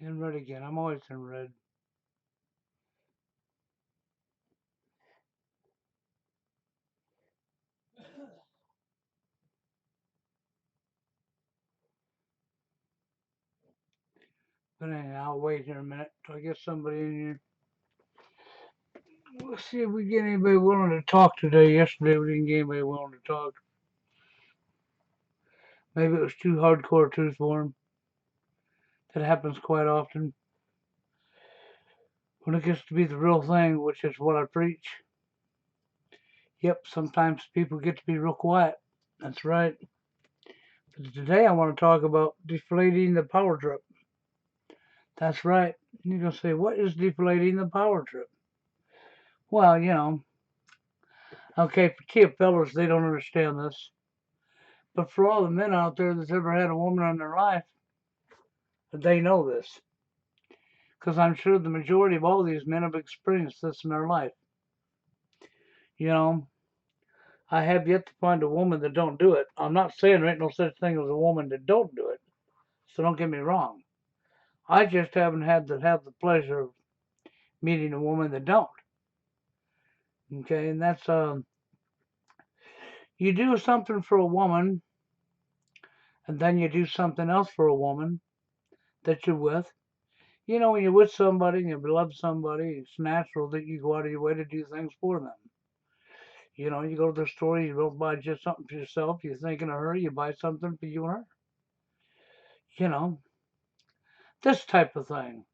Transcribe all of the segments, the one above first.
In red again. I'm always in red. But anyhow, I'll wait here a minute till I get somebody in here. We'll see if we get anybody willing to talk today. Yesterday we didn't get anybody willing to talk. Maybe it was too hardcore truth for them. That happens quite often. When it gets to be the real thing, which is what I preach, yep, sometimes people get to be real quiet. That's right. But today I want to talk about deflating the power trip. That's right. You're going to say, what is deflating the power trip? Well, okay, for Kia fellas, they don't understand this. But for all the men out there that's ever had a woman in their life, they know this. Because I'm sure the majority of all these men have experienced this in their life. You know, I have yet to find a woman that don't do it. I'm not saying there ain't no such thing as a woman that don't do it. So don't get me wrong. I just haven't had to have the pleasure of meeting a woman that don't. Okay, and that's you do something for a woman, and then you do something else for a woman that you're with. When you're with somebody and you love somebody, it's natural that you go out of your way to do things for them. You go to the store, you don't buy just something for yourself. You're thinking of her, you buy something for you and her. You know, this type of thing.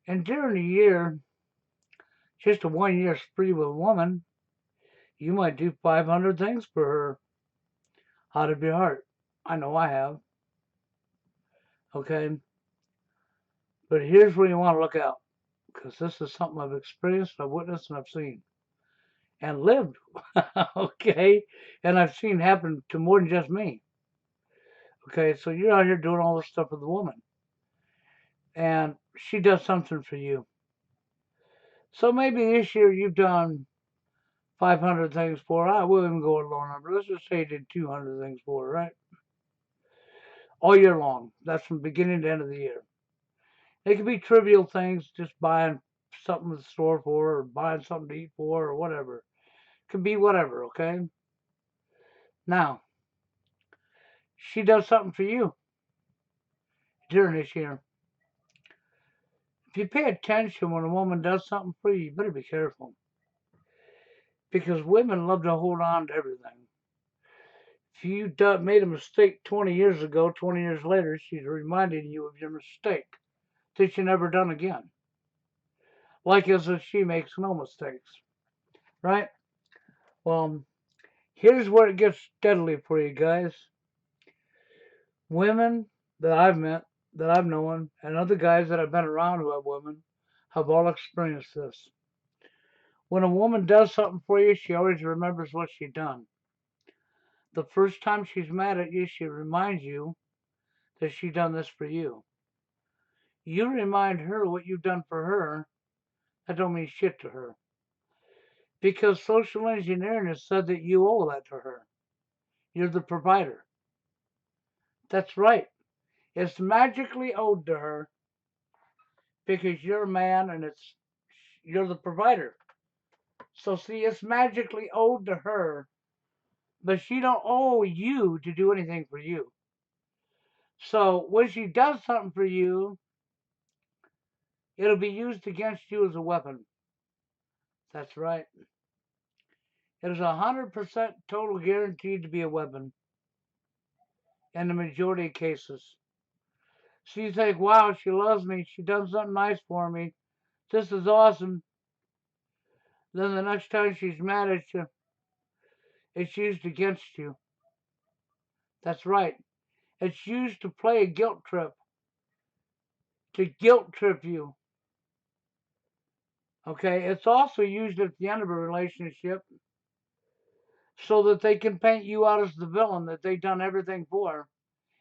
And during the year, just a 1 year spree with a woman, you might do 500 things for her out of your heart. I know I have. Okay. But here's where you want to look out. Because this is something I've experienced, I've witnessed, and I've seen. And lived. Okay. And I've seen happen to more than just me. Okay. So you're out here doing all this stuff with a woman. And she does something for you. So maybe this year you've done 500 things for her. I will even go a low number. Let's just say you did 200 things for her, right? All year long. That's from beginning to end of the year. It could be trivial things, just buying something at the store for her, or buying something to eat for her, or whatever. It could be whatever, okay? Now, she does something for you during this year. If you pay attention when a woman does something for you, you better be careful. Because women love to hold on to everything. If you made a mistake 20 years ago, 20 years later, she's reminding you of your mistake that you never done again. Like as if she makes no mistakes, right? Well, here's where it gets deadly for you guys. Women that I've met, that I've known, and other guys that I've been around who have women, have all experienced this. When a woman does something for you, she always remembers what she done. The first time she's mad at you, she reminds you that she done this for you. You remind her what you've done for her, that don't mean shit to her. Because social engineering has said that you owe that to her. You're the provider. That's right. It's magically owed to her because you're a man and you're the provider. So see, it's magically owed to her, but she don't owe you to do anything for you. So when she does something for you, it'll be used against you as a weapon. That's right. It is 100% total guaranteed to be a weapon in the majority of cases. So you think, wow, she loves me. She done something nice for me. This is awesome. Then the next time she's mad at you, it's used against you. That's right. It's used to play a guilt trip, to guilt trip you. Okay, it's also used at the end of a relationship so that they can paint you out as the villain that they done everything for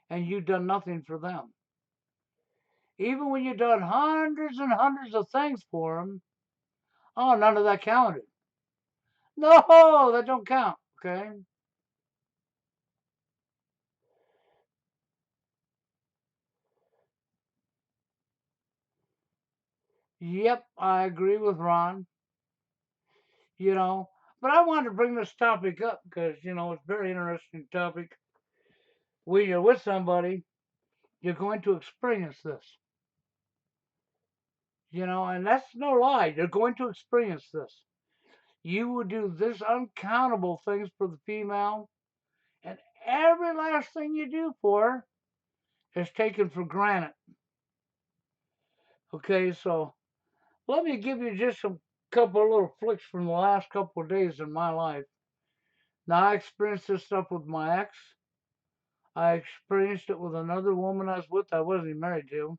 and you done nothing for them. Even when you done hundreds and hundreds of things for them, oh, none of that counted. No, that don't count. Okay, Yep, I agree with Ron, you know. But I wanted to bring this topic up because, it's a very interesting topic. When you're with somebody, you're going to experience this, and that's no lie. You're going to experience this. You will do this uncountable things for the female, and every last thing you do for her is taken for granted. Okay, so let me give you just a couple of little flicks from the last couple of days in my life. Now, I experienced this stuff with my ex. I experienced it with another woman I was with I wasn't even married to.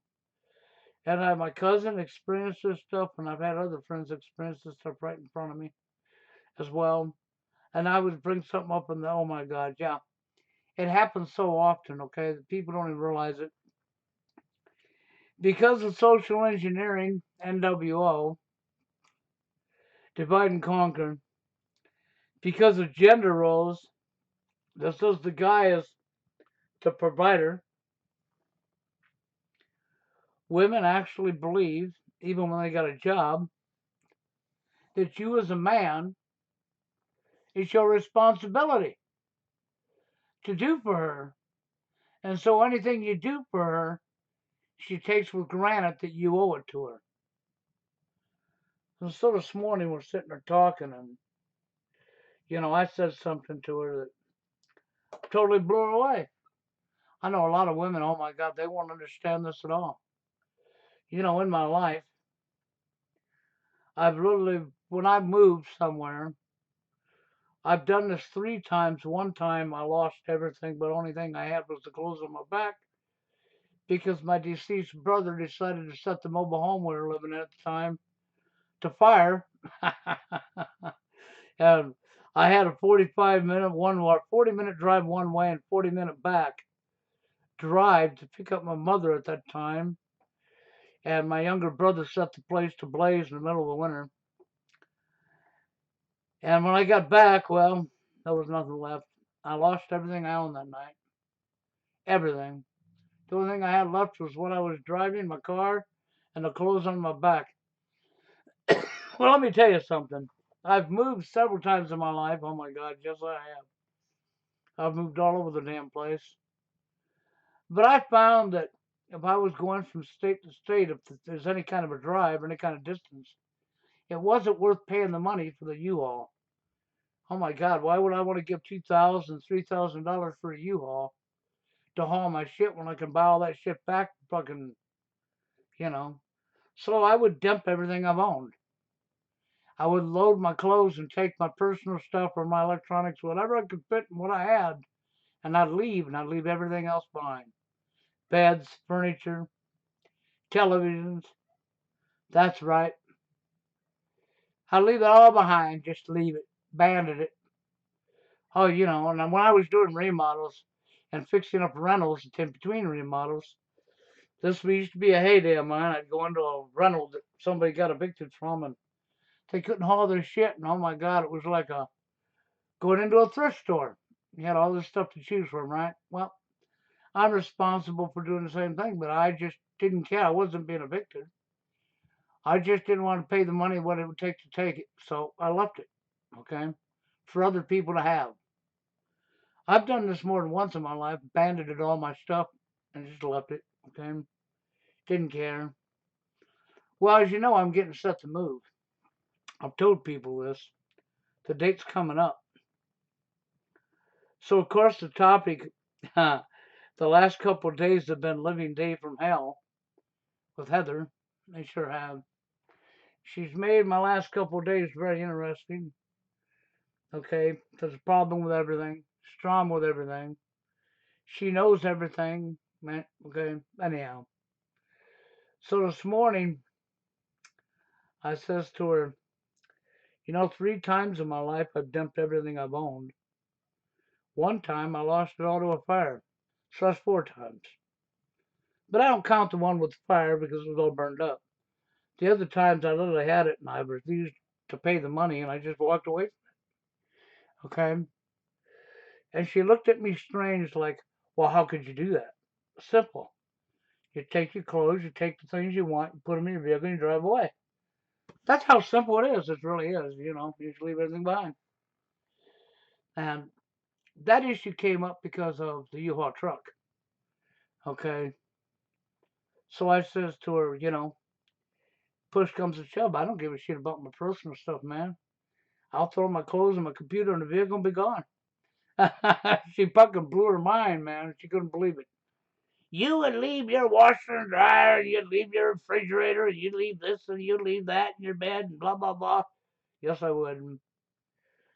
And I had my cousin experience this stuff, and I've had other friends experience this stuff right in front of me as well. And I would bring something up, and oh my God, yeah. It happens so often, okay, that people don't even realize it. Because of social engineering, NWO, divide and conquer, because of gender roles, that says the guy is the provider, women actually believe, even when they got a job, that you as a man, it's your responsibility to do for her. And so anything you do for her, she takes for granted that you owe it to her. And so this morning we're sitting there talking, and I said something to her that totally blew her away. I know a lot of women, oh my God, they won't understand this at all. In my life, I've literally, when I moved somewhere, I've done this 3 times. One time I lost everything, but the only thing I had was the clothes on my back because my deceased brother decided to set the mobile home we were living in at the time to fire. And I had a 40-minute drive one way and 40-minute back drive to pick up my mother at that time. And my younger brother set the place to blaze in the middle of the winter. And when I got back, well, there was nothing left. I lost everything I owned that night. Everything. The only thing I had left was what I was driving, my car, and the clothes on my back. Well, let me tell you something. I've moved several times in my life. Oh my God, yes, I have. I've moved all over the damn place. But I found that if I was going from state to state, if there's any kind of a drive, any kind of distance, it wasn't worth paying the money for the U-Haul. Oh my God, why would I want to give $2,000, $3,000 for a U-Haul to haul my shit when I can buy all that shit back? Fucking, you know. So I would dump everything I've owned. I would load my clothes and take my personal stuff or my electronics, whatever I could fit in what I had, and I'd leave, and I'd leave everything else behind. Beds, furniture, televisions. That's right. I'd leave it all behind, just leave it, banded it. Oh, and when I was doing remodels and fixing up rentals in between remodels, this used to be a heyday of mine. I'd go into a rental that somebody got evicted from, and they couldn't haul their shit, and oh my God, it was like going into a thrift store. You had all this stuff to choose from, right? Well, I'm responsible for doing the same thing, but I just didn't care. I wasn't being evicted. I just didn't want to pay the money what it would take to take it, so I left it, okay, for other people to have. I've done this more than once in my life, banded all my stuff and just left it, okay? Didn't care. Well, as you know, I'm getting set to move. I've told people this. The date's coming up. So, of course, the topic, the last couple of days have been living day from hell with Heather. They sure have. She's made my last couple of days very interesting. Okay, there's a problem with everything. Strong with everything. She knows everything. Man, okay, anyhow. So this morning, I says to her, 3 times in my life I've dumped everything I've owned. One time I lost it all to a fire. So that's 4 times. But I don't count the one with the fire because it was all burned up. The other times I literally had it and I refused to pay the money and I just walked away from it. Okay? And she looked at me strange like, well, how could you do that? Simple. You take your clothes, you take the things you want, you put them in your vehicle, and you drive away. That's how simple it is. It really is. You just leave everything behind. And that issue came up because of the U-Haul truck. Okay. So I says to her, push comes to shove, I don't give a shit about my personal stuff, man. I'll throw my clothes and my computer in the vehicle and be gone. She fucking blew her mind, man. She couldn't believe it. You would leave your washer and dryer, and you'd leave your refrigerator, and you'd leave this, and you'd leave that in your bed, and blah, blah, blah. Yes, I would. And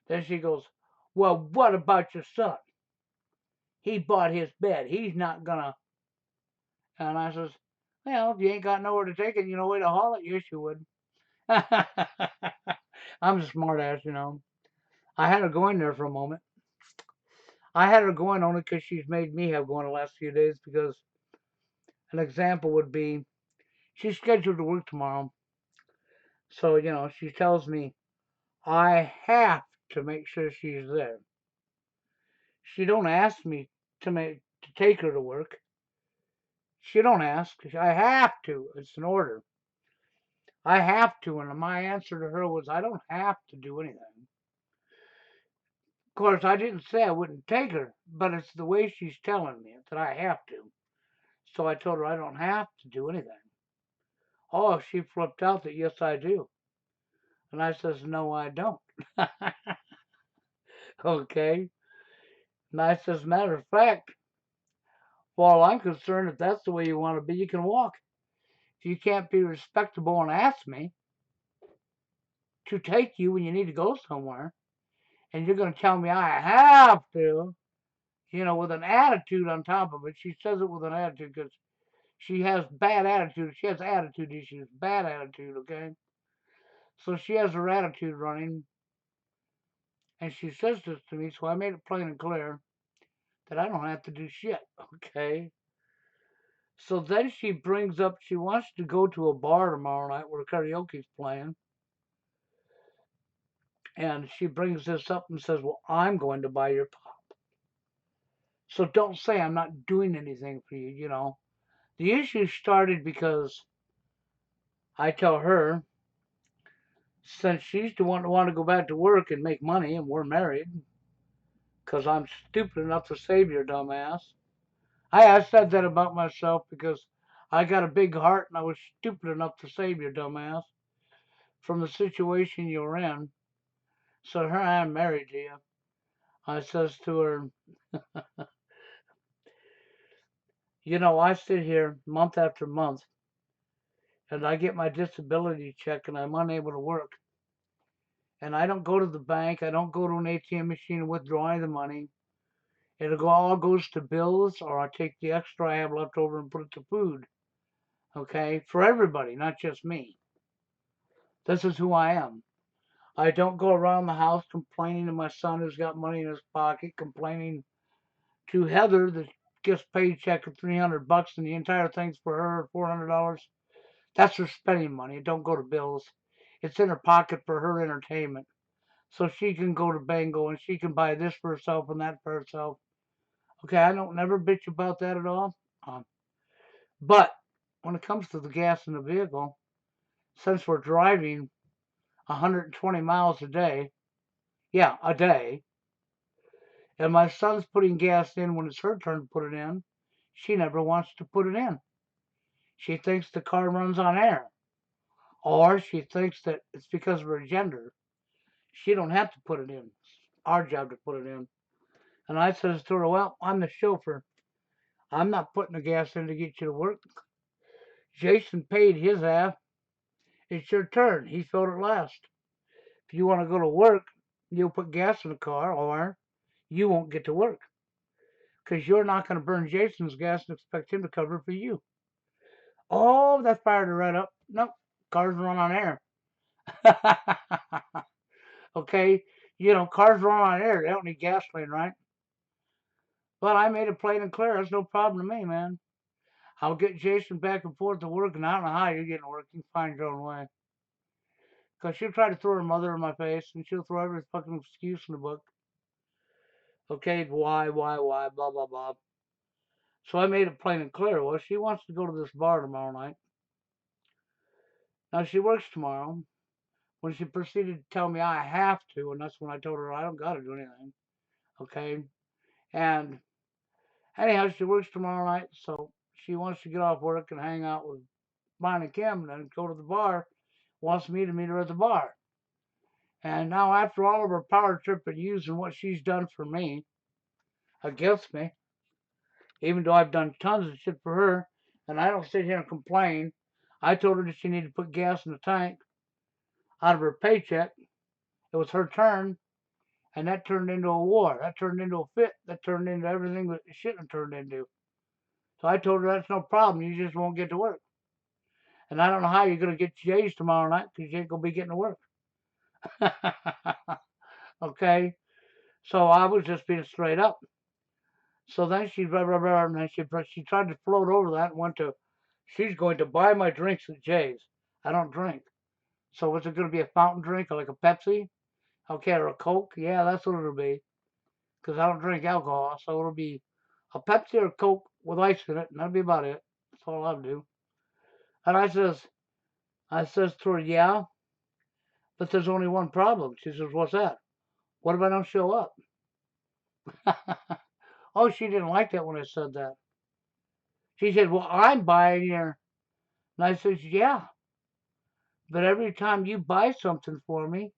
then she goes, well, what about your son? He bought his bed. He's not gonna. And I says, well, if you ain't got nowhere to take it, you know where to haul it, yes, you would. I'm a smart ass. I had her going there for a moment. I had her going only because she's made me have going the last few days because an example would be she's scheduled to work tomorrow. So, she tells me I have to make sure she's there. She don't ask me to take her to work. She don't ask. I have to. It's an order. I have to. And my answer to her was I don't have to do anything. Of course, I didn't say I wouldn't take her, but it's the way she's telling me that I have to. So I told her I don't have to do anything. Oh, she flipped out that yes, I do. And I says, no, I don't. Okay. And I says, matter of fact, well, I'm concerned if that's the way you want to be, you can walk. If you can't be respectable and ask me to take you when you need to go somewhere, and you're going to tell me I have to, with an attitude on top of it. She says it with an attitude because she has bad attitude. She has attitude issues, bad attitude, okay? So she has her attitude running, and she says this to me, so I made it plain and clear that I don't have to do shit, okay? So then she brings up she wants to go to a bar tomorrow night where karaoke's playing. And she brings this up and says, well, I'm going to buy your pop. So don't say I'm not doing anything for you. The issue started because I tell her, since she's the one that want to go back to work and make money and we're married, because I'm stupid enough to save your dumbass. I said that about myself because I got a big heart and I was stupid enough to save your dumbass from the situation you're in. So here I am married to you. I says to her, I sit here month after month and I get my disability check and I'm unable to work. And I don't go to the bank. I don't go to an ATM machine and withdraw any of the money. All goes to bills, or I take the extra I have left over and put it to food. Okay? For everybody, not just me. This is who I am. I don't go around the house complaining to my son who's got money in his pocket, complaining to Heather that gets paycheck of $300 and the entire thing's for her, $400. That's her spending money. It don't go to bills. It's in her pocket for her entertainment. So she can go to Bango and she can buy this for herself and that for herself. Okay, I don't never bitch about that at all. But when it comes to the gas in the vehicle, since we're driving 120 miles a day, yeah, a day, and my son's putting gas in when it's her turn to put it in, she never wants to put it in. She thinks the car runs on air. Or she thinks that it's because of her gender. She don't have to put it in. It's our job to put it in. And I says to her, well, I'm the chauffeur. I'm not putting the gas in to get you to work. Jason paid his half. It's your turn. He filled it last. If you want to go to work, you'll put gas in the car or you won't get to work. Because you're not going to burn Jason's gas and expect him to cover for you. Oh, that fired her right up. Nope, cars run on air. Okay, cars run on air. They don't need gasoline, right? But I made it plain and clear. That's no problem to me, man. I'll get Jason back and forth to work, and I don't know how you're getting to work. You can find your own way. Because she'll try to throw her mother in my face, and she'll throw every fucking excuse in the book. Okay, why, blah, blah, blah. So I made it plain and clear. Well, she wants to go to this bar tomorrow night. Now she works tomorrow. When she proceeded to tell me I have to, and that's when I told her I don't got to do anything. Okay. And anyhow, she works tomorrow night, so she wants to get off work and hang out with Brian and Kim and then go to the bar. Wants me to meet her at the bar. And now, after all of her power trip and using what she's done for me against me, even though I've done tons of shit for her, and I don't sit here and complain. I told her that she needed to put gas in the tank out of her paycheck. It was her turn, and that turned into a war. That turned into a fit. That turned into everything that it shouldn't have turned into. So I told her that's no problem. You just won't get to work. And I don't know how you're going to get Jay's tomorrow night because you ain't going to be getting to work. Okay? So I was just being straight up. So then she blah, blah, blah, and then she tried to float over that and went to, she's going to buy my drinks at Jay's. I don't drink. So was it going to be a fountain drink or like a Pepsi? Okay, or a Coke? Yeah, that's what it'll be. Because I don't drink alcohol, so it'll be a Pepsi or a Coke with ice in it, and that'll be about it. That's all I'll do. And I says to her, yeah, but there's only one problem. She says, what's that? What if I don't show up? Oh, she didn't like that when I said that. She said, well, I'm buying your. And I says, yeah, but every time you buy something for me,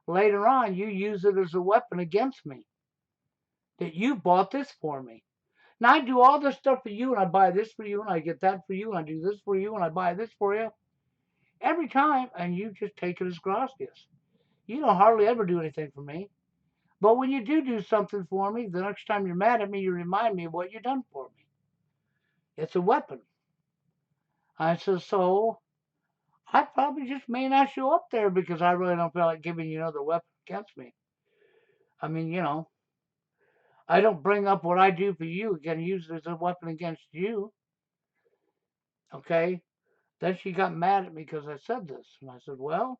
later on you use it as a weapon against me. That you bought this for me. Now I do all this stuff for you, and I buy this for you, and I get that for you, and I do this for you, and I buy this for you. Every time, and you just take it as gracias. You don't hardly ever do anything for me. But when you do something for me, the next time you're mad at me, you remind me of what you done for me. It's a weapon. I said, so I probably just may not show up there because I really don't feel like giving you another weapon against me. I mean, I don't bring up what I do for you again, use it as a weapon against you. Okay? Then she got mad at me because I said this. And I said, well,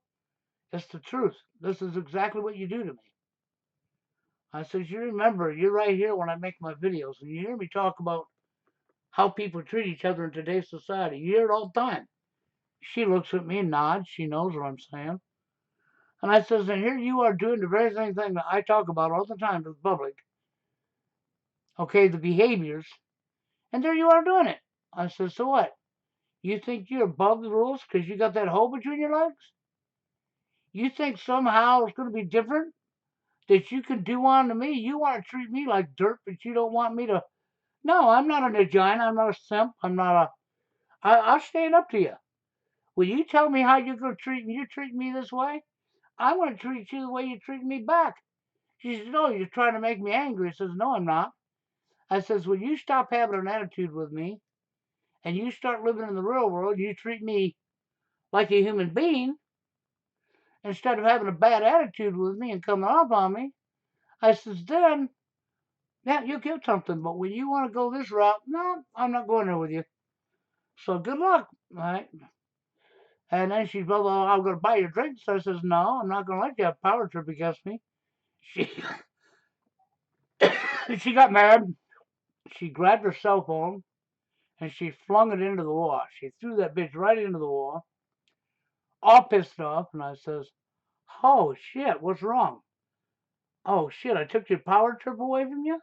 it's the truth. This is exactly what you do to me. I said, you remember, you're right here when I make my videos, and you hear me talk about how people treat each other in today's society. You hear it all the time. She looks at me and nods. She knows what I'm saying. And I says, and here you are doing the very same thing that I talk about all the time to the public. Okay, the behaviors. And there you are doing it. I says, so what? You think you're above the rules because you got that hole between your legs? You think somehow it's going to be different? That you can do on to me? You want to treat me like dirt, but you don't want me to. No, I'm not a vagina. I'm not a simp. I'm not a. I'll stand up to you. Will you tell me how you're going to treat me? You treat me this way? I want to treat you the way you treat me back. She says, no, you're trying to make me angry. I says, no, I'm not. I says, when you stop having an attitude with me and you start living in the real world, you treat me like a human being instead of having a bad attitude with me and coming off on me. I says, then, yeah, you'll get something. But when you want to go this route, no, I'm not going there with you. So good luck. All right. And then she's, well, I'm going to buy you drinks. So I says, no, I'm not going to let you have power trip against me. She, she got mad. She grabbed her cell phone and she flung it into the wall. She threw that bitch right into the wall, all pissed off. And I says, oh shit, what's wrong? Oh shit, I took your power trip away from you?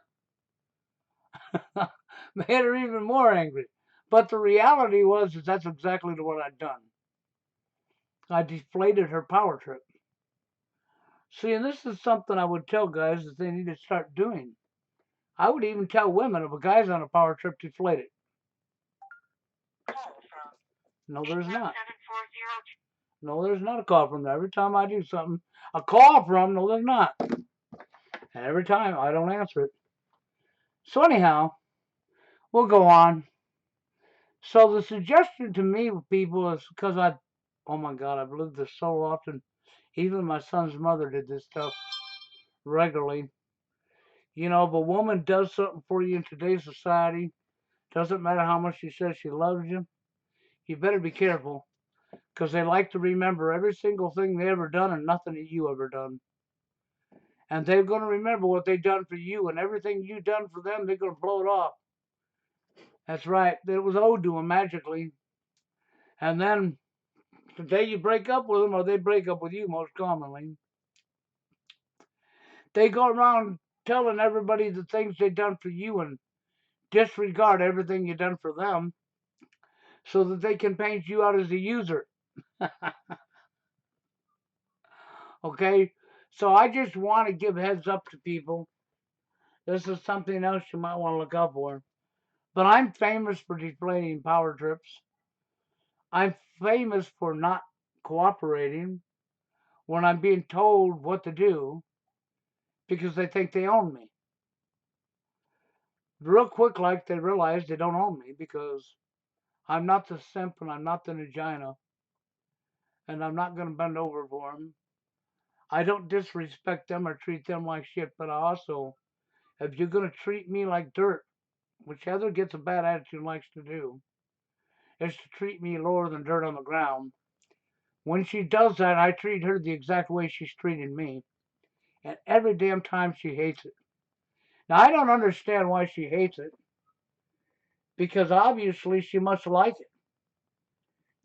Made her even more angry. But the reality was is that's exactly what I'd done. I deflated her power trip. See, and this is something I would tell guys that they need to start doing. I would even tell women if a guy's on a power trip, deflate it. No, there's not. No, there's not a call from them. Every time I do something, a call from, no, there's not. And every time I don't answer it. So anyhow, we'll go on. So the suggestion to me, people, is because oh my God, I've lived this so often. Even my son's mother did this stuff regularly. If a woman does something for you in today's society, doesn't matter how much she says she loves you, you better be careful. Because they like to remember every single thing they ever done and nothing that you ever done. And they're going to remember what they done for you, and everything you done for them, they're going to blow it off. That's right. It was owed to them magically. And then the day you break up with them, or they break up with you most commonly, they go around telling everybody the things they've done for you and disregard everything you've done for them so that they can paint you out as a user. Okay? So I just want to give heads up to people. This is something else you might want to look out for. But I'm famous for deflating power trips. I'm famous for not cooperating when I'm being told what to do because they think they own me. Real quick, like they realize they don't own me because I'm not the simp and I'm not the Nagina and I'm not going to bend over for them. I don't disrespect them or treat them like shit, but I also, if you're going to treat me like dirt, which Heather gets a bad attitude and likes to do, is to treat me lower than dirt on the ground. When she does that, I treat her the exact way she's treating me. And every damn time she hates it. Now, I don't understand why she hates it, because obviously she must like it.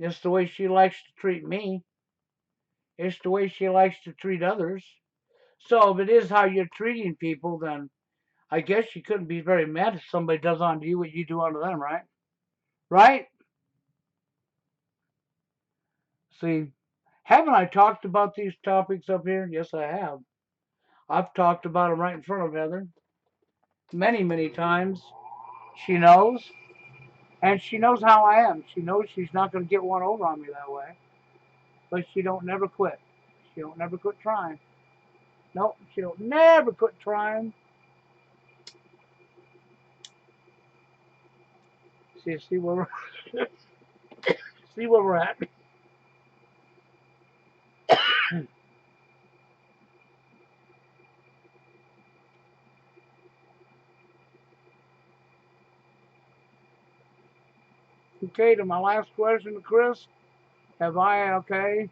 It's the way she likes to treat me. It's the way she likes to treat others. So if it is how you're treating people, then I guess you couldn't be very mad if somebody does unto you what you do unto them, right? Right? See, haven't I talked about these topics up here? Yes, I have. I've talked about them right in front of Heather many, many times. She knows, and she knows how I am. She knows she's not going to get one over on me that way, but she don't never quit. She don't never quit trying. Nope, she don't never quit trying. See where we're see where we're at. Okay, to my last question to Chris, have I an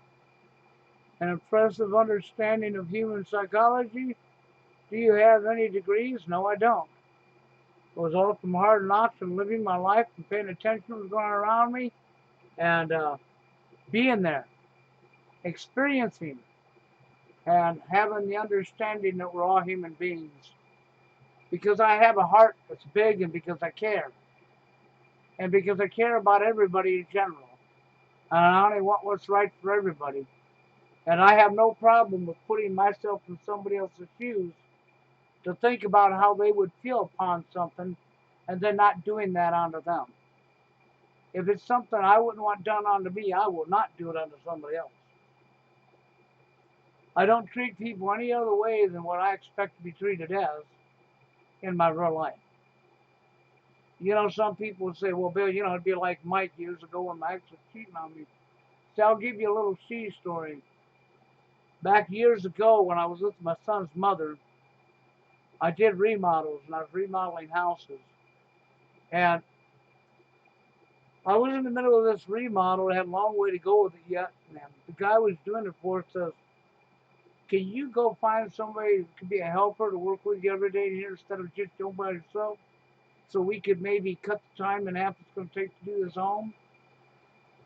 impressive understanding of human psychology? Do you have any degrees? No, I don't. It was all from hard knocks and living my life and paying attention to what's going on around me and being there, experiencing, and having the understanding that we're all human beings. Because I have a heart that's big and because I care. And because I care about everybody in general. And I only want what's right for everybody. And I have no problem with putting myself in somebody else's shoes to think about how they would feel upon something and then not doing that onto them. If it's something I wouldn't want done onto me, I will not do it onto somebody else. I don't treat people any other way than what I expect to be treated as in my real life. You know, some people would say, well, Bill, it'd be like Mike years ago when Mike was cheating on me. So I'll give you a little she story. Back years ago when I was with my son's mother, I did remodels and I was remodeling houses. And I was in the middle of this remodel. I had a long way to go with it yet. And the guy who was doing it for us says, can you go find somebody who could be a helper to work with you every day here instead of just doing by yourself? So we could maybe cut the time in half it's going to take to do this home.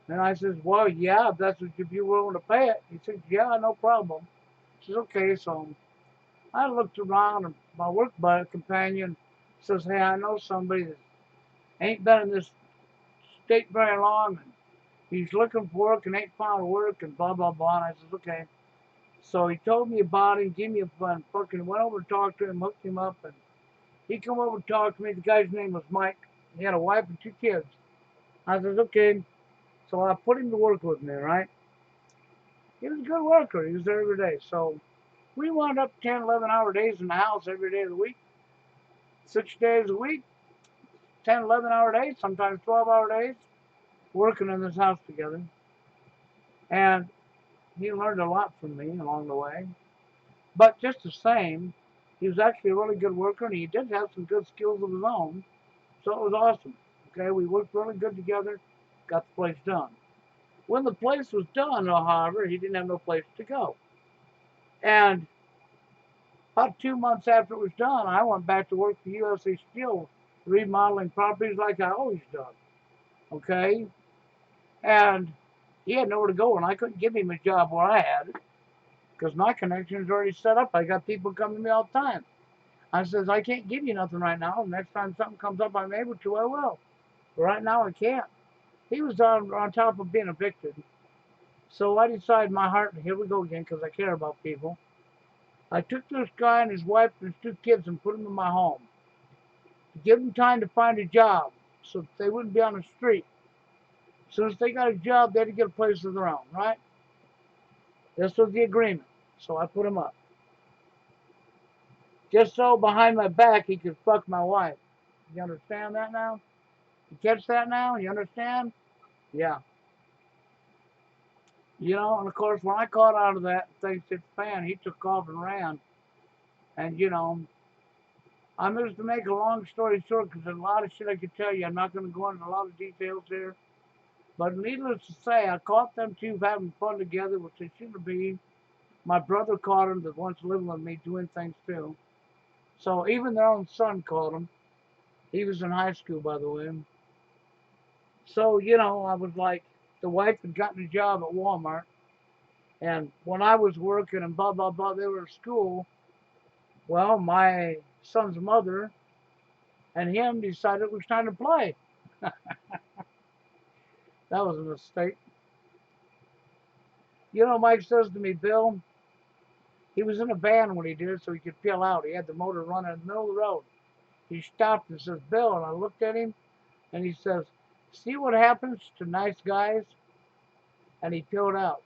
And I says, well, yeah, if that's what you're willing to pay it. He says, yeah, no problem. He says, okay. So I looked around and my work buddy companion says, hey, I know somebody that ain't been in this state very long and he's looking for work and ain't found work and blah, blah, blah. And I says, okay. So he told me about him, gave me a fun, fucking went over to talk to him, hooked him up, and he come over and talked to me. The guy's name was Mike. He had a wife and 2 kids. I says, okay. So I put him to work with me, right? He was a good worker. He was there every day. So we wound up 10, 11-hour days in the house every day of the week, 6 days a week, 10, 11-hour days, sometimes 12-hour days, working in this house together. And he learned a lot from me along the way. But just the same, he was actually a really good worker and he did have some good skills of his own. So it was awesome. Okay, we worked really good together, got the place done. When the place was done, however, he didn't have no place to go. And about 2 months after it was done, I went back to work for USA Steel remodeling properties like I always done. Okay? And he had nowhere to go, and I couldn't give him a job where I had because my connections are already set up. I got people coming to me all the time. I says, I can't give you nothing right now. Next time something comes up I'm able to, I will. But right now I can't. He was on top of being evicted. So I decided my heart, and here we go again because I care about people. I took this guy and his wife and his two kids and put them in my home to give them time to find a job so they wouldn't be on the street. As soon as they got a job, they had to get a place of their own, right? This was the agreement. So I put him up. Just so behind my back he could fuck my wife. You understand that now? You catch that now? You understand? Yeah. You know, and of course, when I caught out of that thing hit the fan, he took off and ran. And, you know, I'm just to make a long story short because there's a lot of shit I could tell you. I'm not going to go into a lot of details here. But needless to say, I caught them two having fun together, which they shouldn't be. My brother caught them that once living with me doing things too. So even their own son caught him. He was in high school, by the way. So, you know, I was like, the wife had gotten a job at Walmart. And when I was working and blah, blah, blah, they were at school. Well, my son's mother and him decided it was time to play. That was a mistake. You know, Mike says to me, Bill, he was in a van when he did it so he could peel out. He had the motor running in the middle of the road. He stopped and says, Bill, and I looked at him and he says, see what happens to nice guys? And he peeled out.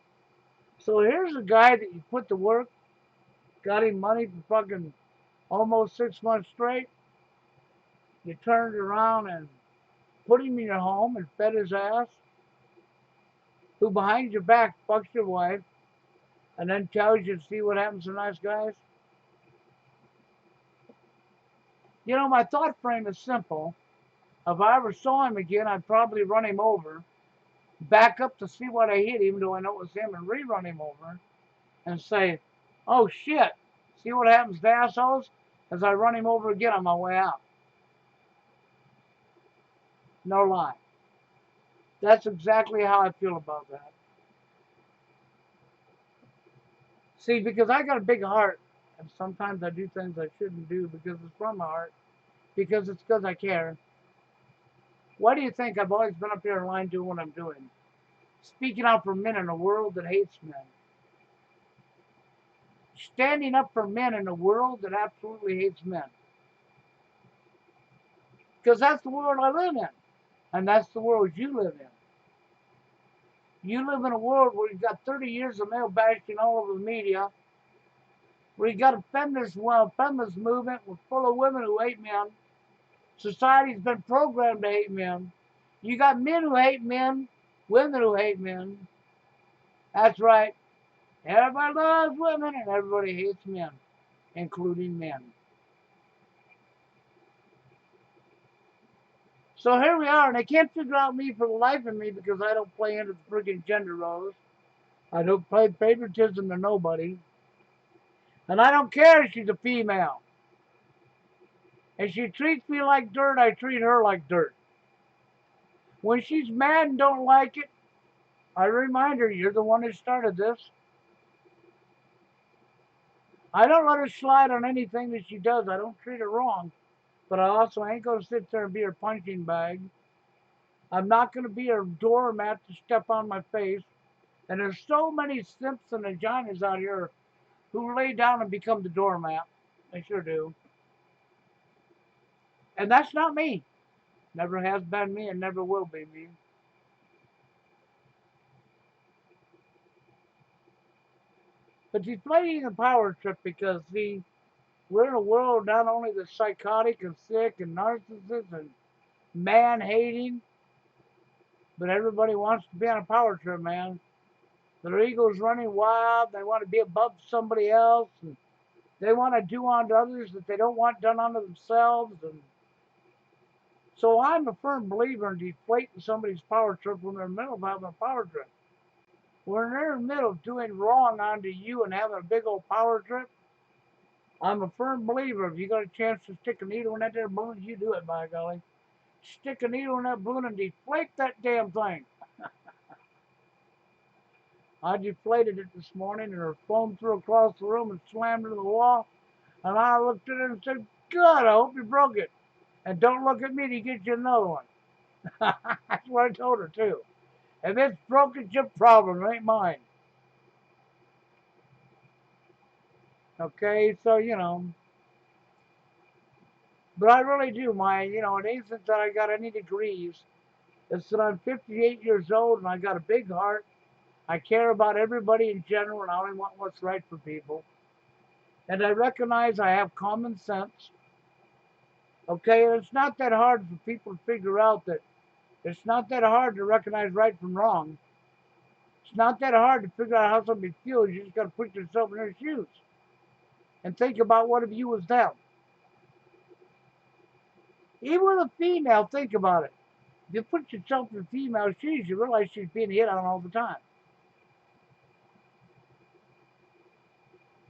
So here's a guy that you put to work, got him money for fucking almost 6 months straight. You turned around and put him in your home and fed his ass, who behind your back fucks your wife, and then tells you to see what happens to nice guys. You know, my thought frame is simple. If I ever saw him again, I'd probably run him over, back up to see what I hit, even though I know it was him, and rerun him over and say, oh shit, see what happens to assholes as I run him over again on my way out. No lie. That's exactly how I feel about that. See, because I got a big heart, and sometimes I do things I shouldn't do because it's from my heart, because it's because I care. Why do you think I've always been up here in line doing what I'm doing? Speaking out for men in a world that hates men. Standing up for men in a world that absolutely hates men. Because that's the world I live in. And that's the world you live in. You live in a world where you've got 30 years of male bashing all over the media, where you got a feminist movement full of women who hate men. Society's been programmed to hate men. You got men who hate men, women who hate men. That's right. Everybody loves women and everybody hates men, including men. So here we are, and they can't figure out me for the life of me because I don't play into the friggin' gender roles. I don't play favoritism to nobody. And I don't care if she's a female. If she treats me like dirt, I treat her like dirt. When she's mad and don't like it, I remind her, you're the one who started this. I don't let her slide on anything that she does. I don't treat her wrong. But I also ain't going to sit there and be her punching bag. I'm not going to be her doormat to step on my face. And there's so many simps and vaginas out here who lay down and become the doormat. They sure do. And that's not me. Never has been me and never will be me. But deflating the power trip because, see, we're in a world not only that's psychotic and sick and narcissist and man hating, but everybody wants to be on a power trip, man. Their ego's running wild. They want to be above somebody else. And they want to do unto others that they don't want done unto themselves. And so I'm a firm believer in deflating somebody's power trip when they're in the middle of having a power trip. When they're in the middle of doing wrong unto you and having a big old power trip, I'm a firm believer if you got a chance to stick a needle in that there balloon, you do it, by golly. Stick a needle in that balloon and deflate that damn thing. I deflated it this morning and her foam threw across the room and slammed into the wall. And I looked at it and said, "Good, I hope you broke it. And don't look at me to get you another one." That's what I told her, too. If it's broke, it's your problem, it ain't mine. Okay, so, but I really do. It ain't that I got any degrees. It's that I'm 58 years old and I got a big heart. I care about everybody in general and I only want what's right for people. And I recognize I have common sense. Okay, and it's not that hard for people to figure out that it's not that hard to recognize right from wrong. It's not that hard to figure out how somebody feels. You just got to put yourself in their shoes and think about what if you was them. Even with a female, think about it. If you put yourself in a female's shoes, you realize she's being hit on all the time.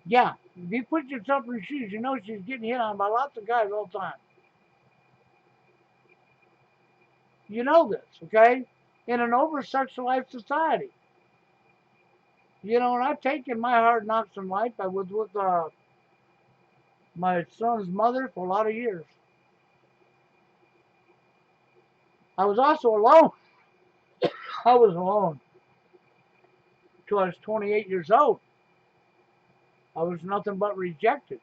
Yeah, if you put yourself in her shoes, you know she's getting hit on by lots of guys all the time. You know this, okay? In an over-sexualized society. And I've taken my hard knocks in life. I was with my son's mother for a lot of years. I was also alone. I was alone till I was 28 years old. I was nothing but rejected.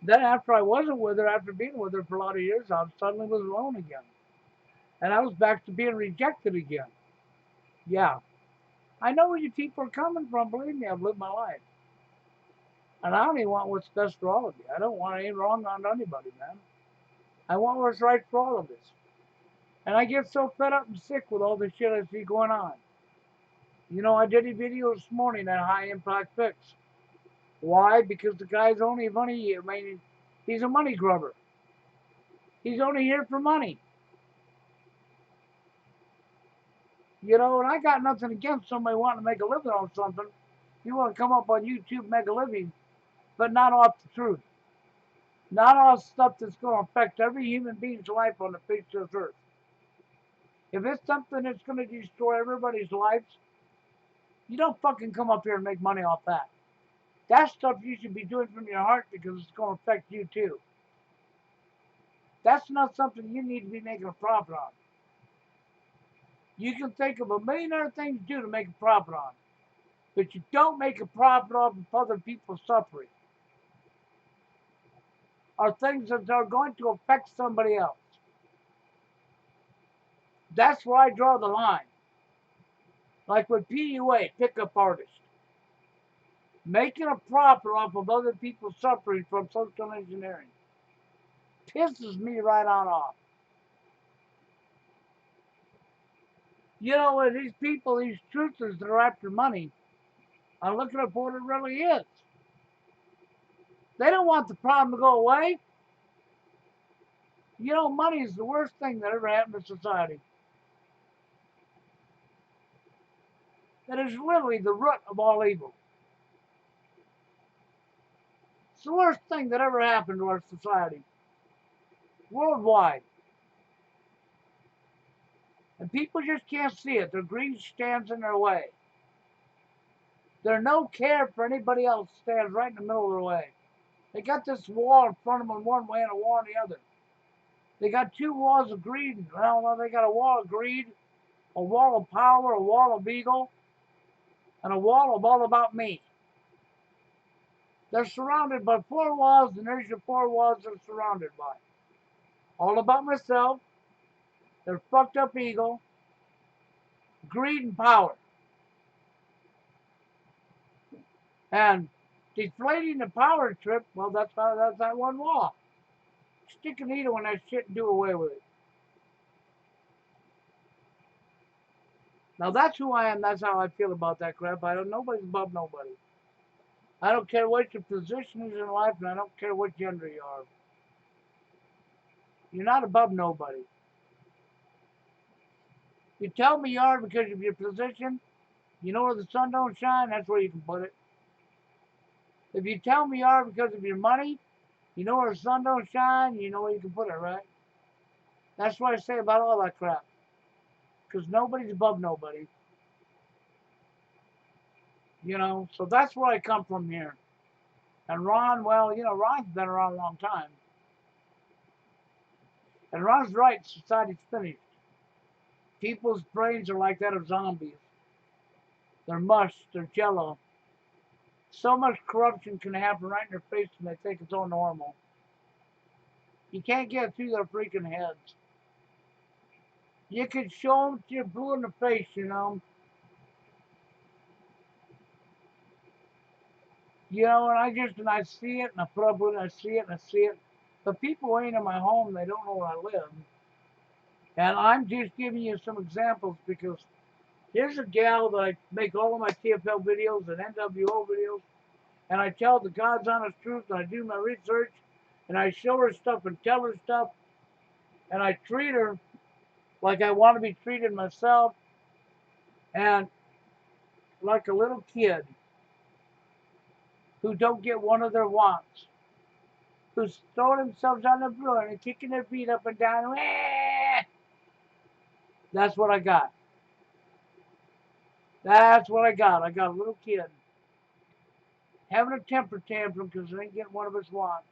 Then after I wasn't with her, after being with her for a lot of years, I suddenly was alone again. And I was back to being rejected again. Yeah. I know where you people are coming from. Believe me, I've lived my life. And I only want what's best for all of you. I don't want any wrong on anybody, man. I want what's right for all of us. And I get so fed up and sick with all the shit I see going on. I did a video this morning at High Impact Fix. Why? Because the guy's only money. I mean, he's a money grubber. He's only here for money. And I got nothing against somebody wanting to make a living on something. You want to come up on YouTube and make a living, but not off the truth. Not off stuff that's going to affect every human being's life on the face of this earth. If it's something that's going to destroy everybody's lives, you don't fucking come up here and make money off that. That's stuff you should be doing from your heart because it's going to affect you too. That's not something you need to be making a profit on. You can think of a million other things to do to make a profit on, but you don't make a profit off of other people's suffering or things that are going to affect somebody else. That's where I draw the line. Like with PUA, pickup artists, making a profit off of other people's suffering from social engineering pisses me right on off. These people, these truthers that are after money, are looking at what it really is. They don't want the problem to go away. Money is the worst thing that ever happened to society. That is literally the root of all evil. It's the worst thing that ever happened to our society. Worldwide. And people just can't see it. Their greed stands in their way. Their no care for anybody else stands right in the middle of their way. They got this wall in front of them one way and a wall on the other. They got two walls of greed. Well, they got a wall of greed, a wall of power, a wall of ego, and a wall of all about me. They're surrounded by four walls, and there's your four walls they're surrounded by. All about myself, their fucked up ego, greed and power. And deflating the power trip, well, that's that one wall. Stick a needle in that shit and do away with it. Now that's who I am. That's how I feel about that crap. Nobody's above nobody. I don't care what your position is in life, and I don't care what gender you are. You're not above nobody. You tell me you are because of your position. You know where the sun don't shine. That's where you can put it. If you tell me you are because of your money, you know where the sun don't shine, you know where you can put it, right? That's what I say about all that crap. Because nobody's above nobody. You know, so that's where I come from here. And Ron, well, you know, Ron's been around a long time. And Ron's right, society's finished. People's brains are like that of zombies. They're mush, they're jello. So much corruption can happen right in their face and they think it's all normal. You can't get through their freaking heads. You can show them you're blue in the face, you know. You know, and I see it and I put up with it, I see it and I see it. But people ain't in my home, they don't know where I live. And I'm just giving you some examples because here's a gal that I make all of my TFL videos and NWO videos, and I tell the God's honest truth, and I do my research, and I show her stuff and tell her stuff, and I treat her like I want to be treated myself, and like a little kid who don't get one of their wants, who's throwing themselves on the floor and kicking their feet up and down. That's what I got. That's what I got. I got a little kid having a temper tantrum because they ain't getting one of his wants.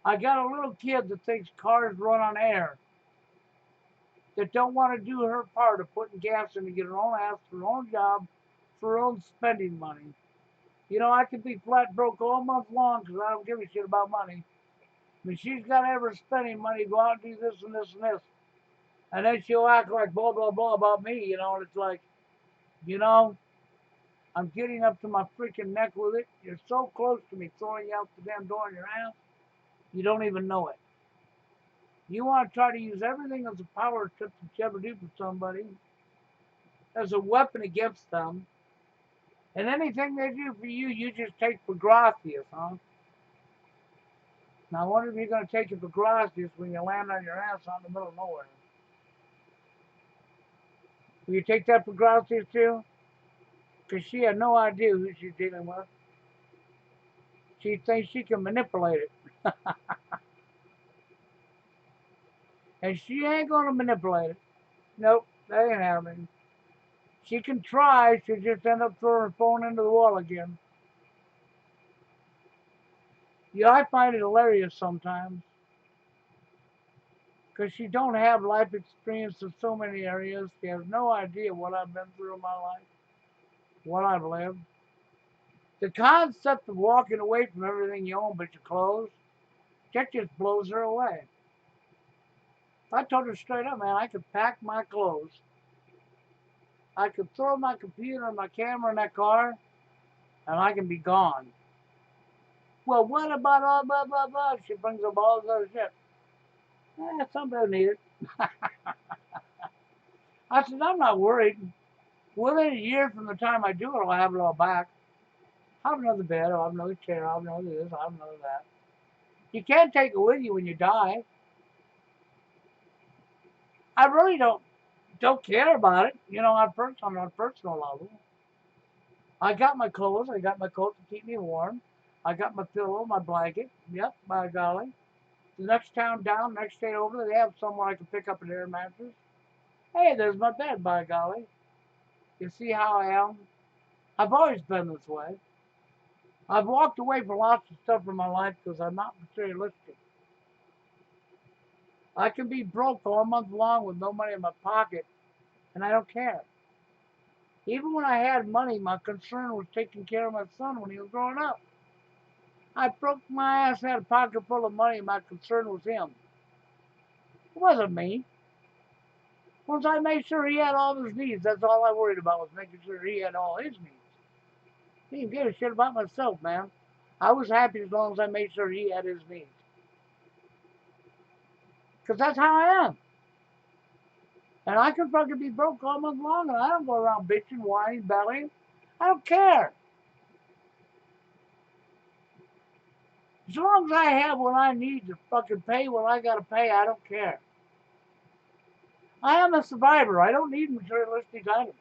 I got a little kid that thinks cars run on air, that don't want to do her part of putting gas in to get her own ass for her own job, for her own spending money. You know, I could be flat broke all month long because I don't give a shit about money. I mean, she's got to have her spending money, go out and do this and this and this. And then she'll act like blah, blah, blah about me, you know, and it's like, you know, I'm getting up to my freaking neck with it. You're so close to me throwing you out the damn door in your ass, you don't even know it. You want to try to use everything as a power trip that you ever do for somebody as a weapon against them. And anything they do for you, you just take for gracias, huh? Now, I wonder if you're going to take it for gracias when you land on your ass out in the middle of nowhere. Will you take that for gracias too? Because she had no idea who she's dealing with. She thinks she can manipulate it. And she ain't going to manipulate it. Nope, that ain't happening. She can try, she'll just end up throwing her phone into the wall again. Yeah, I find it hilarious sometimes. Because she don't have life experience in so many areas. She has no idea what I've been through in my life, what I've lived. The concept of walking away from everything you own but your clothes, that just blows her away. I told her straight up, man, I could pack my clothes. I could throw my computer and my camera in that car, and I can be gone. Well, what about all blah, blah, blah? She brings up all this other shit. Somebody need it. I said, I'm not worried. Within a year from the time I do it, I'll have it all back. I'll have another bed, I'll have another chair, I'll have another this, I'll have another that. You can't take it with you when you die. I really don't care about it, you know, on a personal level. I got my clothes, I got my coat to keep me warm. I got my pillow, my blanket. Yep, by golly. The next town down, next state over, they have somewhere I can pick up an air mattress. Hey, there's my bed, by golly. You see how I am? I've always been this way. I've walked away from lots of stuff in my life because I'm not materialistic. I can be broke all month long with no money in my pocket, and I don't care. Even when I had money, my concern was taking care of my son when he was growing up. I broke my ass, had a pocket full of money, and my concern was him. It wasn't me. Once I made sure he had all his needs, that's all I worried about was making sure he had all his needs. He didn't give a shit about myself, man. I was happy as long as I made sure he had his needs. Because that's how I am. And I can fucking be broke all month long and I don't go around bitching, whining, bellying. I don't care. As long as I have what I need to fucking pay what I gotta pay, I don't care. I am a survivor. I don't need materialistic items.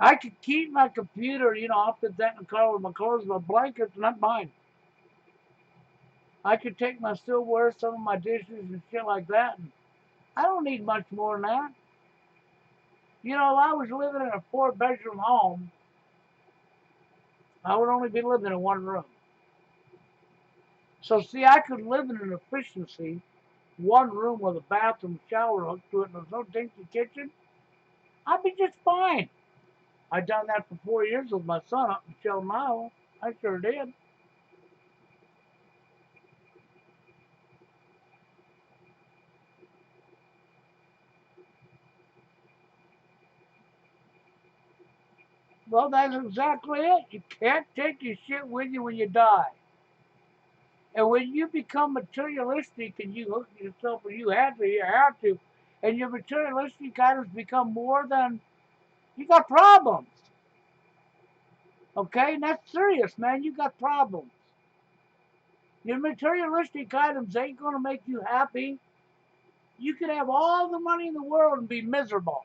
I could keep my computer, off the deck in the car with my clothes, my blankets, not mine. I could take my silverware, some of my dishes and shit like that. And I don't need much more than that. If I was living in a 4-bedroom home, I would only be living in one room. So see, I could live in an efficiency, one room with a bathroom, shower hooked to it, and there's no dinky kitchen. I'd be just fine. I done that for 4 years with my son up in Sheldon, Iowa. I sure did. Well, that's exactly it. You can't take your shit with you when you die. And when you become materialistic and you hook yourself, or you have to, and your materialistic items become more than, you got problems. Okay? And that's serious, man. You got problems. Your materialistic items ain't going to make you happy. You can have all the money in the world and be miserable.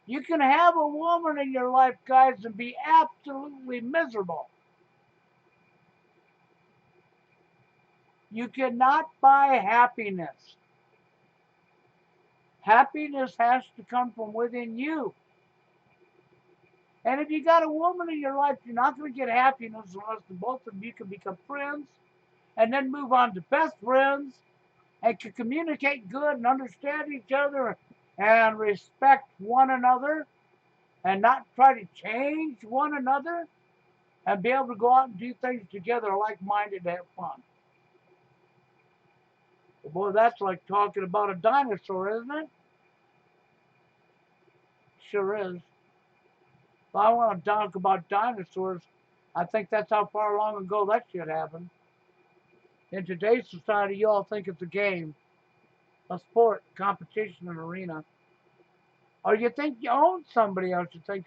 You can have a woman in your life, guys, and be absolutely miserable. You cannot buy happiness. Happiness has to come from within you. And if you got a woman in your life, you're not going to get happiness unless the both of you can become friends and then move on to best friends and can communicate good and understand each other and respect one another and not try to change one another and be able to go out and do things together like minded to have fun. Well, boy, that's like talking about a dinosaur, isn't it? Sure is. If I want to talk about dinosaurs, I think that's how far long ago that shit happened. In today's society, you all think it's a game, a sport, competition, an arena. Or you think you own somebody else. You think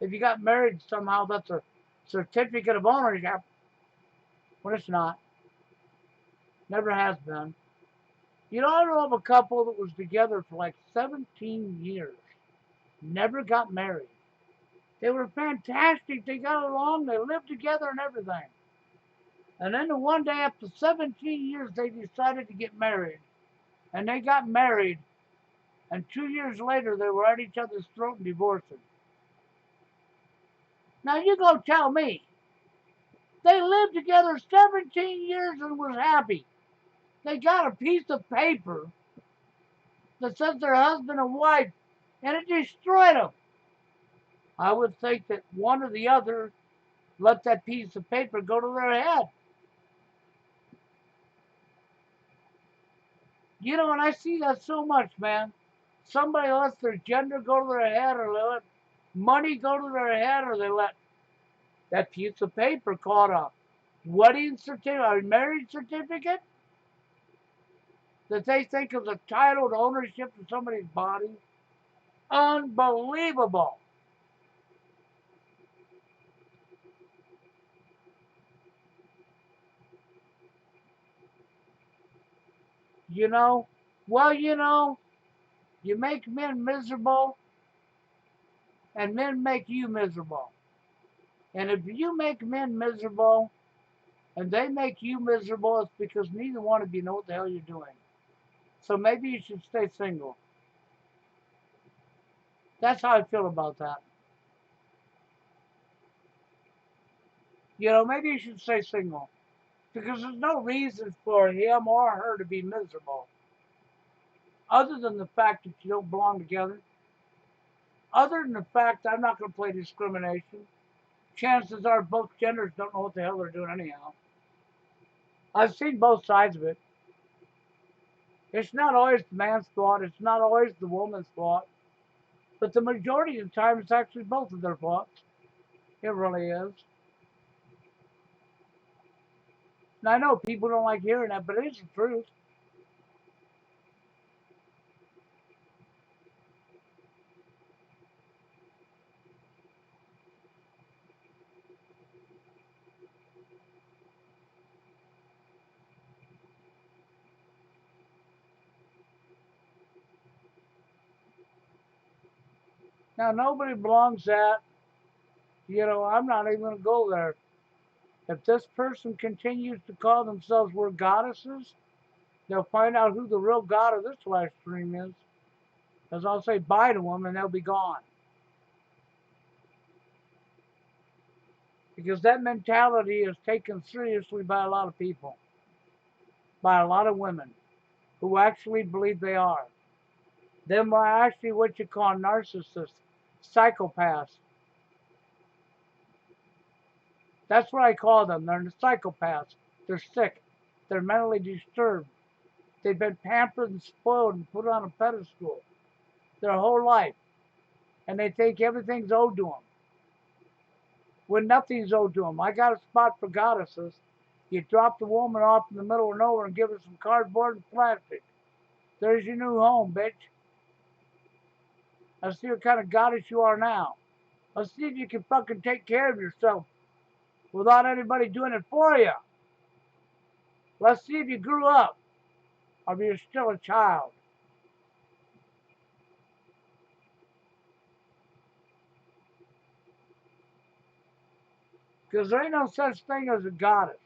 if you got married somehow, that's a certificate of ownership. Well, it's not. Never has been. I know of a couple that was together for like 17 years. Never got married. They were fantastic. They got along. They lived together and everything. And then one day after 17 years, they decided to get married. And they got married. And 2 years later, they were at each other's throat and divorcing. Now you go tell me. They lived together 17 years and was happy. They got a piece of paper that says they're husband and wife, and it destroyed them. I would think that one or the other let that piece of paper go to their head. And I see that so much, man. Somebody lets their gender go to their head, or they let money go to their head, or they let that piece of paper called a wedding certificate or marriage certificate that they think is a title to ownership of somebody's body. Unbelievable. You know? Well, you make men miserable, and men make you miserable. And if you make men miserable, and they make you miserable, it's because neither one of you know what the hell you're doing. So maybe you should stay single. That's how I feel about that. Maybe you should stay single. Because there's no reason for him or her to be miserable. Other than the fact that you don't belong together. Other than the fact that I'm not going to play discrimination. Chances are both genders don't know what the hell they're doing anyhow. I've seen both sides of it. It's not always the man's fault. It's not always the woman's fault. But the majority of the time, it's actually both of their faults. It really is. And I know people don't like hearing that, but it is the truth. Now, nobody belongs at, I'm not even going to go there. If this person continues to call themselves we're goddesses, they'll find out who the real god of this live stream is. Because I'll say bye to them and they'll be gone. Because that mentality is taken seriously by a lot of people, by a lot of women who actually believe they are. Them are actually what you call narcissists, psychopaths. That's what I call them. They're psychopaths. They're sick. They're mentally disturbed. They've been pampered and spoiled and put on a pedestal their whole life. And they think everything's owed to them when nothing's owed to them. I got a spot for goddesses. You drop the woman off in the middle of nowhere and give her some cardboard and plastic. There's your new home, bitch. Let's see what kind of goddess you are now. Let's see if you can fucking take care of yourself without anybody doing it for you. Let's see if you grew up or if you're still a child. Because there ain't no such thing as a goddess.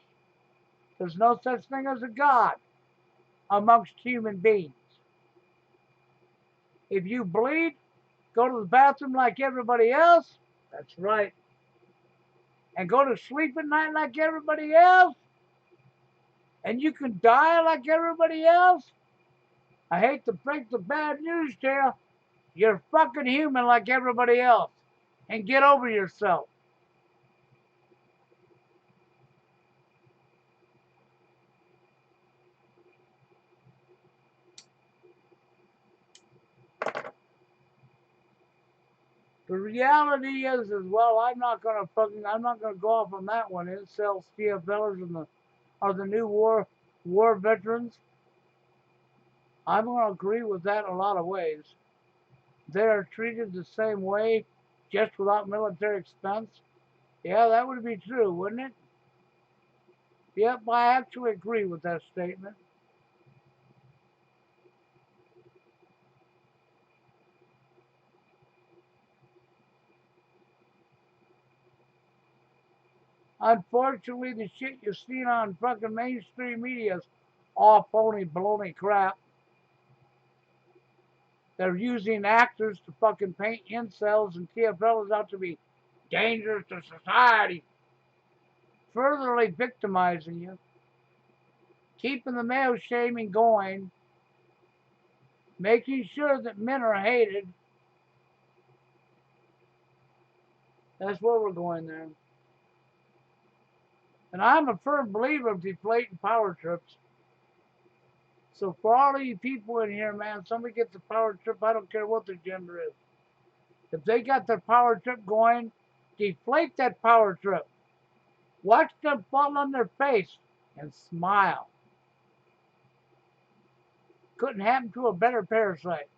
There's no such thing as a god amongst human beings. If you bleed, go to the bathroom like everybody else. That's right. And go to sleep at night like everybody else. And you can die like everybody else. I hate to break the bad news to you. You're fucking human like everybody else. And get over yourself. The reality is, well, I'm not gonna go off on that one. Incels, CFLers, and the new war veterans. I'm gonna agree with that in a lot of ways. They are treated the same way, just without military expense. Yeah, that would be true, wouldn't it? Yep, I actually agree with that statement. Unfortunately, the shit you're seeing on fucking mainstream media is all phony, baloney crap. They're using actors to fucking paint incels and TFLs out to be dangerous to society, furtherly victimizing you, keeping the male shaming going, making sure that men are hated. That's where we're going there. And I'm a firm believer of deflating power trips. So for all of you people in here, man, somebody gets a power trip, I don't care what their gender is. If they got their power trip going, deflate that power trip. Watch them fall on their face and smile. Couldn't happen to a better parasite.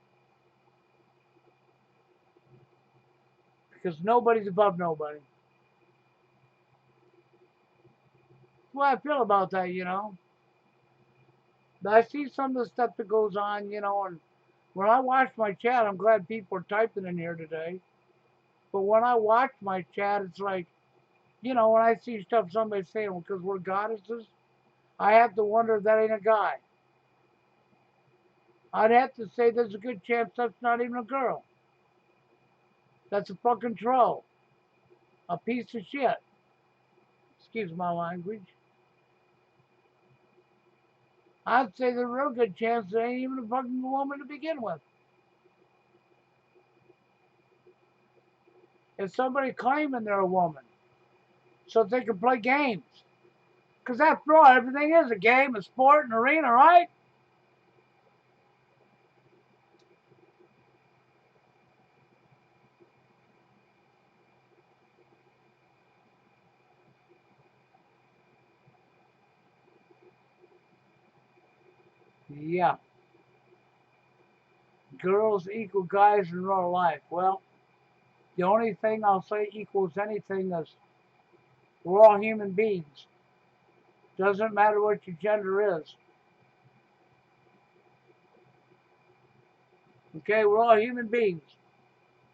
Because nobody's above nobody. That's what I feel about that. But I see some of the stuff that goes on, and when I watch my chat, I'm glad people are typing in here today. But when I watch my chat, it's like, when I see stuff somebody saying, well, because we're goddesses, I have to wonder if that ain't a guy. I'd have to say there's a good chance that's not even a girl. That's a fucking troll. A piece of shit. Excuse my language. I'd say there's a real good chance there ain't even a fucking woman to begin with. It's somebody claiming they're a woman so they can play games. Because after all, everything is a game, a sport, an arena, right? Yeah. Girls equal guys in real life. Well, the only thing I'll say equals anything is we're all human beings. Doesn't matter what your gender is. Okay, we're all human beings.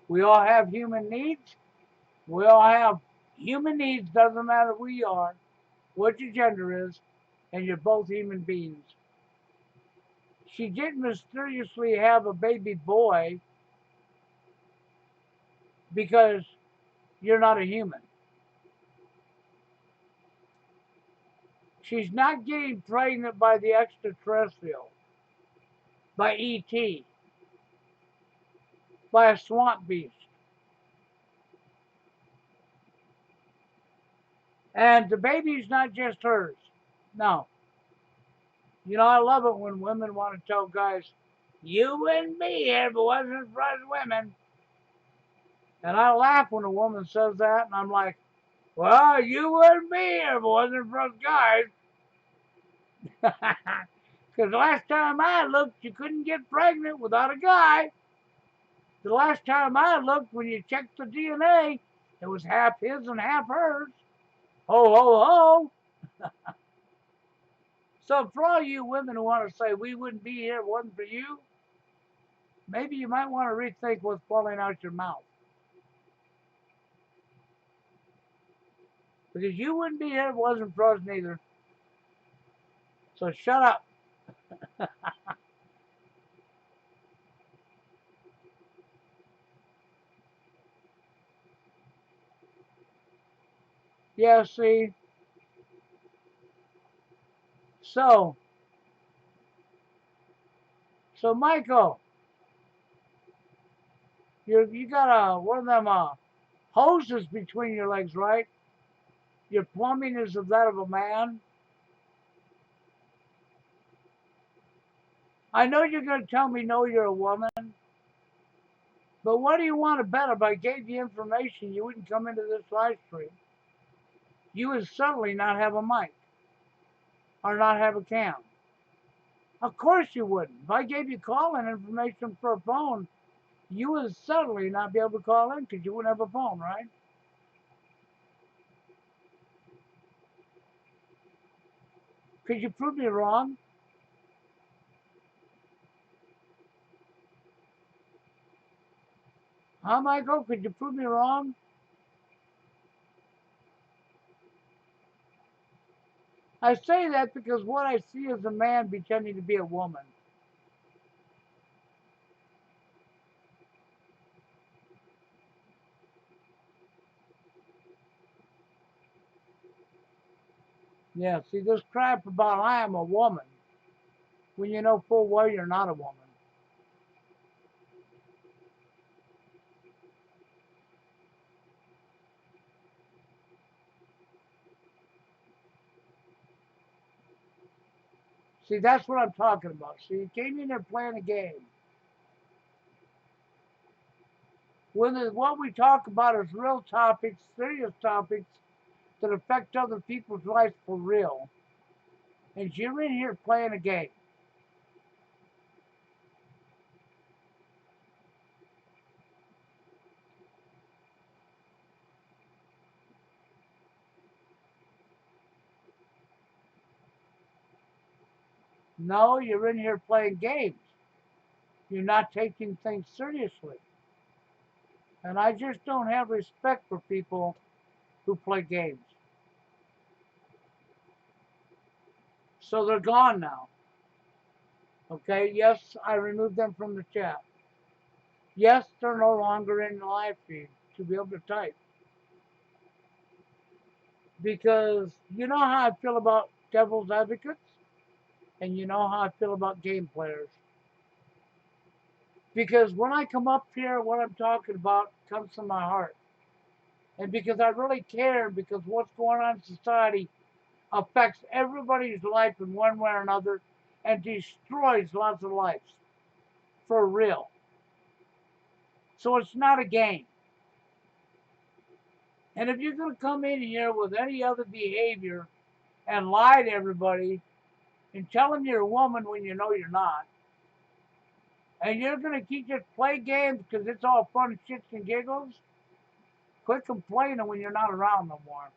We all have human needs. We all have human needs, doesn't matter who you are, what your gender is, and you're both human beings. She didn't mysteriously have a baby boy because you're not a human. She's not getting pregnant by the extraterrestrial, by ET, by a swamp beast. And the baby's not just hers. No. You know, I love it when women want to tell guys, you wouldn't be here if it wasn't for us women. And I laugh when a woman says that, and I'm like, well, you wouldn't be here if it wasn't for us guys. Because the last time I looked, you couldn't get pregnant without a guy. The last time I looked, when you checked the DNA, it was half his and half hers. Ho, ho, ho. So for all you women who want to say we wouldn't be here if it wasn't for you, maybe you might want to rethink what's falling out your mouth. Because you wouldn't be here if it wasn't for us neither. So shut up. Yeah, see. So, so Michael, you got one of them hoses between your legs, right? Your plumbing is of that of a man. I know you're going to tell me no, you're a woman, but what do you want to bet if I gave you information you wouldn't come into this live stream? You would certainly not have a mic or not have a cam. Of course you wouldn't. If I gave you call-in information for a phone, you would certainly not be able to call in because you wouldn't have a phone, right? Could you prove me wrong? Huh, Michael? Could you prove me wrong? I say that because what I see is a man pretending to be a woman. Yeah, see, this crap about I am a woman when you know full well you're not a woman. See, that's what I'm talking about. See, you came in there playing a game. What we talk about is real topics, serious topics that affect other people's lives for real. And you're in here playing a game. No, you're in here playing games. You're not taking things seriously. And I just don't have respect for people who play games. So they're gone now. Okay, yes, I removed them from the chat. Yes, they're no longer in the live feed to be able to type. Because you know how I feel about devil's advocates, and you know how I feel about game players. Because when I come up here, what I'm talking about comes from my heart. And because I really care, because what's going on in society affects everybody's life in one way or another and destroys lots of lives. For real. So it's not a game. And if you're going to come in here with any other behavior and lie to everybody and tell them you're a woman when you know you're not, and you're going to keep just play games because it's all fun, shits, and giggles, quit complaining when you're not around no more.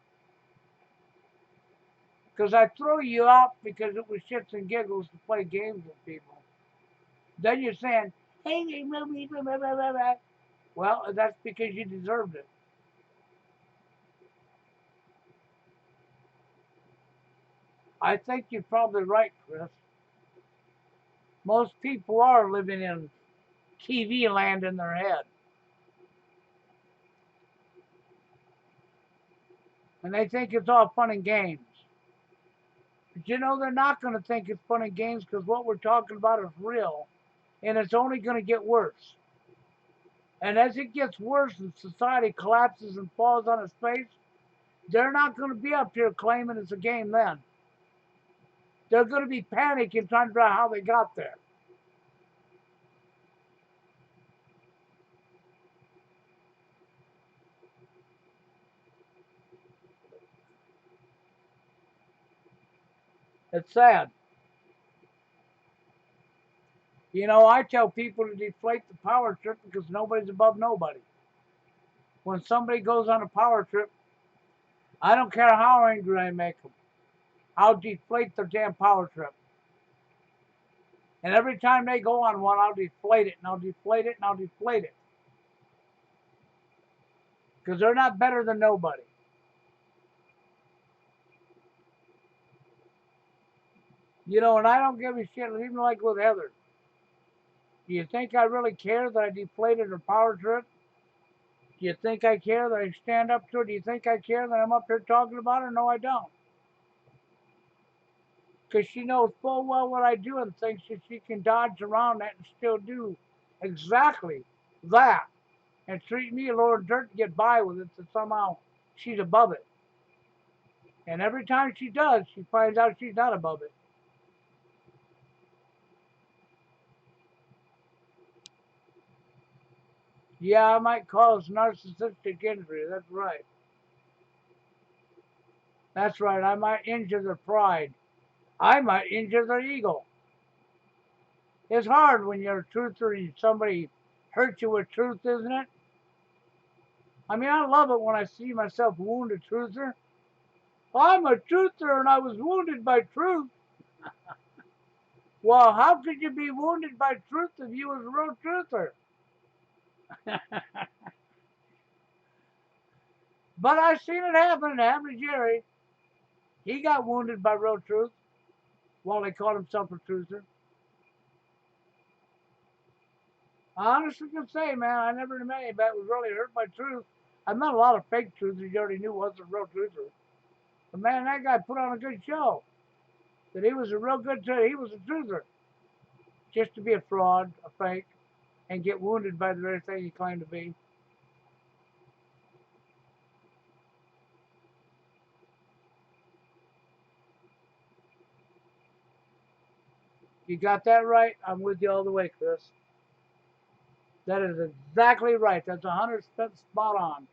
Because I throw you out because it was shits and giggles to play games with people. Then you're saying, hey, blah, blah, blah, blah, blah. Well, that's because you deserved it. I think you're probably right, Chris. Most people are living in TV land in their head. And they think it's all fun and games. But you know, they're not going to think it's fun and games because what we're talking about is real. And it's only going to get worse. And as it gets worse and society collapses and falls on its face, they're not going to be up here claiming it's a game then. They're going to be panicking trying to figure out how they got there. It's sad. You know, I tell people to deflate the power trip because nobody's above nobody. When somebody goes on a power trip, I don't care how angry I make them. I'll deflate their damn power trip. And every time they go on one, I'll deflate it and I'll deflate it and I'll deflate it. Because they're not better than nobody. You know, and I don't give a shit, even like with Heather. Do you think I really care that I deflated her power trip? Do you think I care that I stand up to her? Do you think I care that I'm up here talking about her? No, I don't. Because she knows full well what I do and thinks that she can dodge around that and still do exactly that and treat me a load of dirt to get by with it, that somehow she's above it. And every time she does, she finds out she's not above it. Yeah, I might cause narcissistic injury. That's right. That's right. I might injure their pride. I might injure their ego. It's hard when you're a truther and somebody hurts you with truth, isn't it? I mean, I love it when I see myself wound a truther. I'm a truther and I was wounded by truth. Well, how could you be wounded by truth if you was a real truther? But I seen it happen. It happened to Jerry. He got wounded by real truth while he called himself a truther. I honestly can say, man, I never met anybody that was really hurt by truth. I met a lot of fake truthers you already knew wasn't real truther. But man, that guy put on a good show. That he was a real good truther. He was a truther. Just to be a fraud, a fake, and get wounded by the very thing he claimed to be. You got that right. I'm with you all the way, Chris. That is exactly right. That's 100% spot on.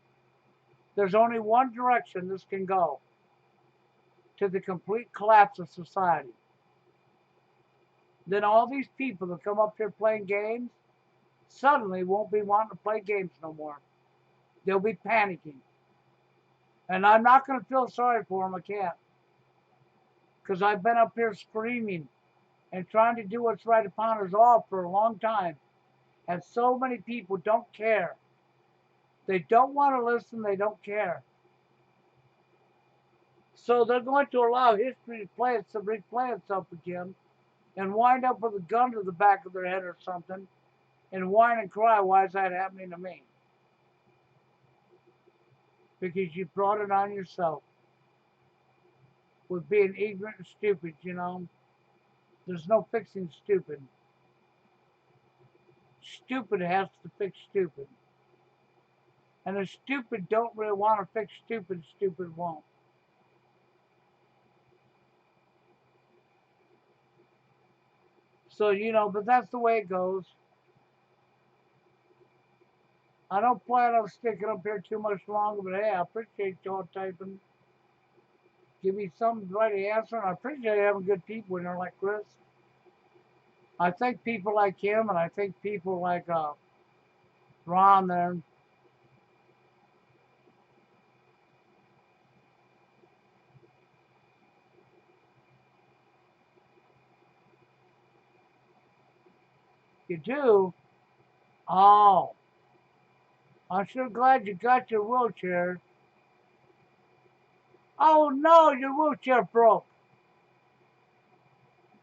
There's only one direction this can go to the complete collapse of society. Then all these people that come up here playing games suddenly won't be wanting to play games no more. They'll be panicking. And I'm not going to feel sorry for them, I can't. Because I've been up here screaming and trying to do what's right upon us all for a long time. And so many people don't care. They don't want to listen, they don't care. So they're going to allow history to replay itself again and wind up with a gun to the back of their head or something and whine and cry, why is that happening to me? Because you brought it on yourself with being ignorant and stupid, you know. There's no fixing stupid. Stupid has to fix stupid. And if stupid don't really want to fix stupid, stupid won't. So, you know, but that's the way it goes. I don't plan on sticking up here too much longer, but hey, I appreciate y'all typing. Give me some right answer, and I appreciate having good people in there like Chris. I think people like him, and I think people like Ron there. You do. Oh, I'm sure glad you got your wheelchair. Oh no, your wheelchair broke.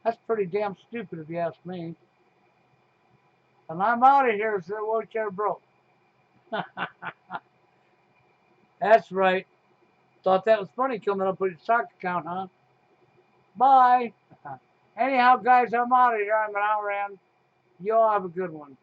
That's pretty damn stupid if you ask me. And I'm out of here, so the wheelchair broke. That's right. Thought that was funny coming up with your stock account, huh? Bye. Anyhow, guys, I'm out of here. I'm an hour in. You all have a good one.